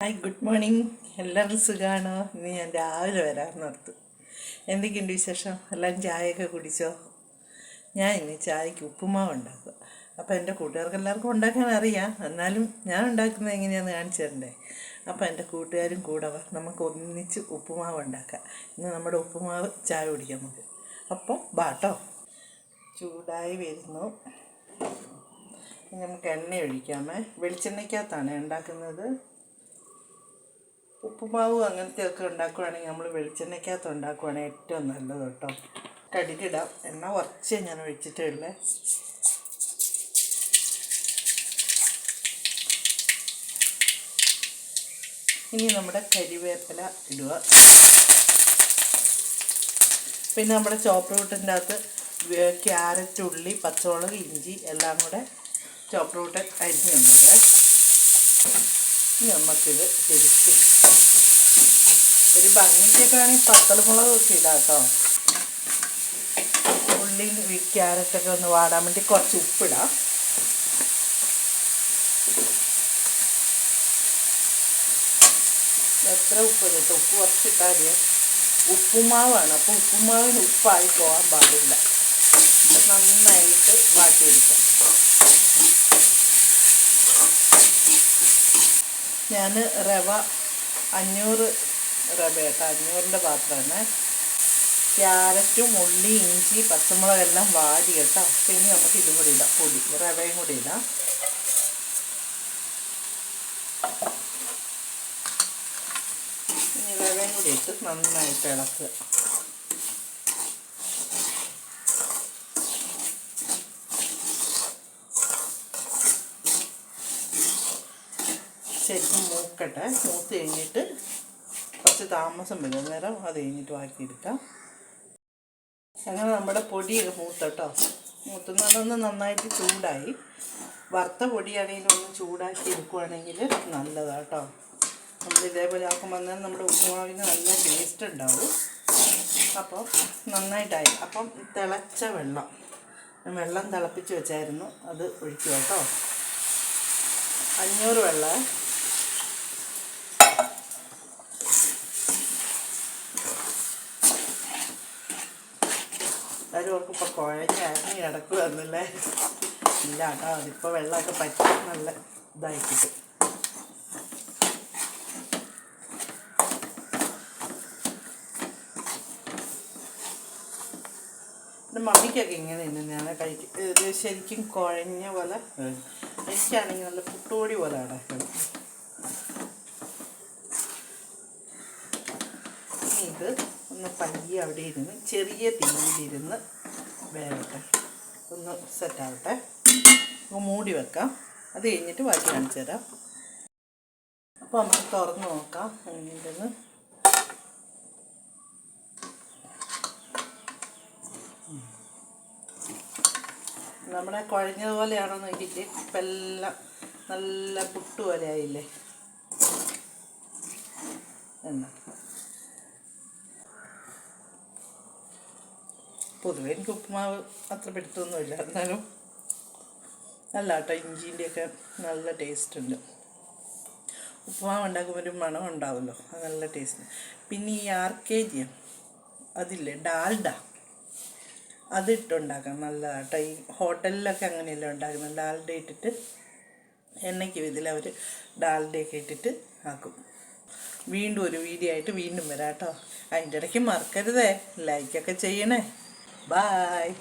Hi, good morning. എല്ലാവരും സുഖമാണോ? ഇന്ന് ഞാൻ രാവിലെ വരാമെന്ന് ഓർത്തു. എന്തൊക്കെയുണ്ട് വിശേഷം? എല്ലാവരും ചായയൊക്കെ കുടിച്ചോ? ഞാൻ ഇന്ന് ചായക്ക് ഉപ്പുമാവ് ഉണ്ടാക്കുക. അപ്പോൾ എൻ്റെ കൂട്ടുകാർക്ക് എല്ലാവർക്കും ഉണ്ടാക്കാൻ അറിയാം, എന്നാലും ഞാൻ ഉണ്ടാക്കുന്നത് എങ്ങനെയാണെന്ന് കാണിച്ചു തരണ്ടേ. അപ്പോൾ എൻ്റെ കൂട്ടുകാരും കൂടെ വാ, നമുക്ക് ഒന്നിച്ച് ഉപ്പുമാവ് ഉണ്ടാക്കാം. ഇന്ന് നമ്മുടെ ഉപ്പുമാവ് ചായ കുടിക്കാം നമുക്ക്. അപ്പോൾ ബാട്ടോ ചൂടായി വരുന്നു. നമുക്ക് എണ്ണ ഒഴിക്കാമേ. വെളിച്ചെണ്ണയ്ക്കകത്താണ് ഉണ്ടാക്കുന്നത്. ഉപ്പുമാവ് അങ്ങനത്തെയൊക്കെ ഉണ്ടാക്കുവാണെങ്കിൽ നമ്മൾ വെളിച്ചെണ്ണയ്ക്കകത്ത് ഉണ്ടാക്കുവാണെങ്കിൽ ഏറ്റവും നല്ലത് കേട്ടോ. കടുകിടാം. എണ്ണ കുറച്ചേ ഞാൻ ഒഴിച്ചിട്ടേ ഉള്ളേ. ഇനി നമ്മുടെ കരിവേപ്പില ഇടുക. പിന്നെ നമ്മുടെ ചോപ്പ് റൂട്ടിൻ്റെ അകത്ത് ക്യാരറ്റ്, ഉള്ളി, പച്ചമുളക്, ഇഞ്ചി എല്ലാം കൂടെ ചോപ്പ് റൂട്ട് അരിഞ്ഞുണ്ടത്. ഇനി നമുക്കിത് തിരിച്ച് ഒരു ഭംഗിക്കൊക്കെ വേണമെങ്കിൽ പത്തലമുളകൊക്കെ ഇടാം കേട്ടോ. ഉള്ളി ക്യാരറ്റൊക്കെ ഒന്ന് വാടാൻ വേണ്ടി കുറച്ച് ഉപ്പിടാം. എത്ര ഉപ്പ് കിട്ടും? ഉപ്പ് കുറച്ചിട്ടാൽ ഉപ്പുമാവാണ്, അപ്പോൾ ഉപ്പുമാവിന് ഉപ്പായി പോകാൻ പാടില്ല. നന്നായിട്ട് വാട്ടിയെടുക്കാം. ഞാൻ റവ 500 റവ കേട്ടോ, 500ൻ്റെ പാത്രമാണ്. ക്യാരറ്റും ഉള്ളി, ഇഞ്ചി, പച്ചമുളകെല്ലാം വാടി കേട്ടോ. അപ്പോൾ ഇനി നമുക്ക് ഇതും കൂടി ഇടാം, പൊടി റവയും കൂടി ഇടാം. ഇനി റവയും കൂടി ഇട്ട് നന്നായിട്ട് ഇളക്കുക. ശരിക്കും മൂക്കട്ടെ. മൂത്ത് കഴിഞ്ഞിട്ട് കുറച്ച് താമസം വരും, നേരം അത് കഴിഞ്ഞിട്ട് വാക്കിയെടുക്കാം. അങ്ങനെ നമ്മുടെ പൊടിയൊക്കെ മൂത്തട്ടോ. മൂത്തുന്നതൊന്ന് നന്നായിട്ട് ചൂടായി. വറുത്ത പൊടിയാണെങ്കിലും ഒന്ന് ചൂടാക്കി എടുക്കുവാണെങ്കിൽ നല്ലതാട്ടോ. നമ്മൾ ഇതേപോലെ ആക്കുമ്പോൾ അന്നേരം നമ്മുടെ ഉപ്പുമാവിന് നല്ല ടേസ്റ്റ് ഉണ്ടാവും. അപ്പോൾ നന്നായിട്ടായി. അപ്പം തിളച്ച വെള്ളം തിളപ്പിച്ച് വെച്ചായിരുന്നു, അത് ഒഴിക്കുക കേട്ടോ. 500 വെള്ളം. എല്ലാവരും ഓർക്കും ഇപ്പോൾ കുഴഞ്ഞ് കിടക്കുക എന്നല്ലേ. ഇല്ല കേട്ടോ, അതിപ്പോൾ വെള്ളമൊക്കെ പറ്റി നല്ല ഇതായി കിട്ടും. ഇത് മമ്മിക്കൊക്കെ ഇങ്ങനെ തന്നെയാണ് കഴിക്കും. ഇത് ശരിക്കും കുഴഞ്ഞ പോലെ. എനിക്കാണെങ്കിൽ നല്ല പുട്ടുപൊടി പോലെ കിടക്കണം. ഇത് ഒന്ന് പയ്യെ അവിടെ ഇരുന്ന് ചെറിയ തീയിലിരുന്ന് വേവട്ടെ, ഒന്ന് സെറ്റാവട്ടെ. മൂടി വെക്കാം. അത് കഴിഞ്ഞിട്ട് ബാക്കി കാണിച്ചു തരാം. അപ്പോൾ നമുക്ക് തുറന്ന് നോക്കാം. ഇരുന്ന് നമ്മുടെ കുഴഞ്ഞതുപോലെയാണോ നോക്കിയിട്ട് ഇപ്പം എല്ലാം നല്ല പുട്ടുപോലെ ആയില്ലേ. എന്നാ പൊതുവെ എനിക്ക് ഉപ്പുമാവ് അത്ര പിടുത്തൊന്നുമില്ല, എന്നാലും നല്ല കേട്ടോ. ഇഞ്ചിൻ്റെയൊക്കെ നല്ല ടേസ്റ്റ് ഉണ്ട്. ഉപ്പുമാവ് ഉണ്ടാക്കുമ്പോൾ ഒരു മണം ഉണ്ടാവുമല്ലോ, അത് നല്ല ടേസ്റ്റ്. പിന്നെ ഈ RKG അതില്ലേ, ഡാൽഡ, അതിട്ടുണ്ടാക്കാം നല്ലതാട്ടോ. ഈ ഹോട്ടലിലൊക്കെ അങ്ങനെയല്ലേ ഉണ്ടാക്കുന്നത്, ഡാൽഡ ഇട്ടിട്ട് എണ്ണയ്ക്ക് ഇതിലവർ ഡാൽഡയൊക്കെ ഇട്ടിട്ട് ആക്കും. വീണ്ടും ഒരു വീഡിയോ ആയിട്ട് വീണ്ടും വരാം കേട്ടോ. അതിൻ്റെ ഇടയ്ക്ക് മറക്കരുതേ, ലൈക്കൊക്കെ ചെയ്യണേ. Bye.